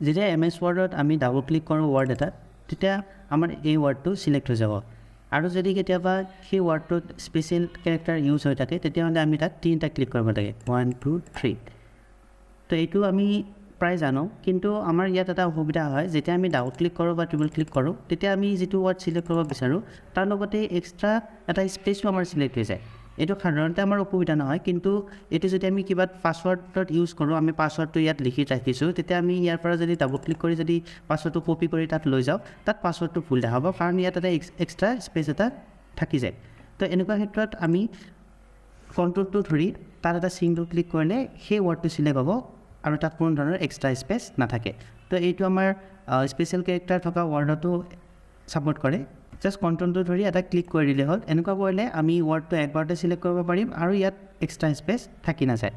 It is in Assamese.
যেতিয়া MS Wordত আমি ডাবল ক্লিক কৰোঁ ৱৰ্ড এটাত তেতিয়া আমাৰ এই ৱৰ্ডটো চিলেক্ট হৈ যাব আৰু যদি কেতিয়াবা সেই ৱৰ্ডটোত স্পেচিয়েল কেৰেক্টাৰ ইউজ হৈ থাকে তেতিয়াহ'লে আমি তাত 3টা ক্লিক কৰিব লাগে 1 2 3 তো এইটো আমি প্ৰায় জানো কিন্তু আমাৰ ইয়াত এটা অসুবিধা হয় যেতিয়া আমি ডাবল ক্লিক কৰোঁ বা ট্ৰিপল ক্লিক কৰোঁ তেতিয়া আমি যিটো ৱৰ্ড চিলেক্ট কৰিব বিচাৰোঁ তাৰ লগতে এক্সট্ৰা এটা স্পেচো আমাৰ চিলেক্ট হৈ যায় এইটো সাধাৰণতে আমাৰ অসুবিধা নহয় কিন্তু এইটো যদি আমি কিবা পাছৱৰ্ডত ইউজ কৰোঁ আমি পাছৱৰ্ডটো ইয়াত লিখি ৰাখিছোঁ তেতিয়া আমি ইয়াৰ পৰা যদি ডাবল ক্লিক কৰি যদি পাছৱৰ্ডটো কপি কৰি তাত লৈ যাওঁ তাত পাছৱৰ্ডটো ভুল দেখাব কাৰণ ইয়াত এটা এক্সট্ৰা স্পেচ এটা থাকি যায় তো এনেকুৱা ক্ষেত্ৰত আমি কণ্ট্ৰলটো ধৰি তাত এটা চিংগল ক্লিক কৰিলে সেই ৱৰ্ডটো চিলেক্ট হ'ব আৰু তাত কোনো ধৰণৰ এক্সট্ৰা স্পেচ নাথাকে তো এইটো আমাৰ স্পেচিয়েল কেৰেক্টাৰ থকা ৱৰ্ডতো ছাপোৰ্ট কৰে জাষ্ট কণ্ট্ৰলটো ধৰি এটা ক্লিক কৰি দিলে হ'ল এনেকুৱা কৰিলে আমি ৱৰ্ডটো একবাৰতে চিলেক্ট কৰিব পাৰিম আৰু ইয়াত এক্সট্ৰা স্পেচ থাকি নাযায়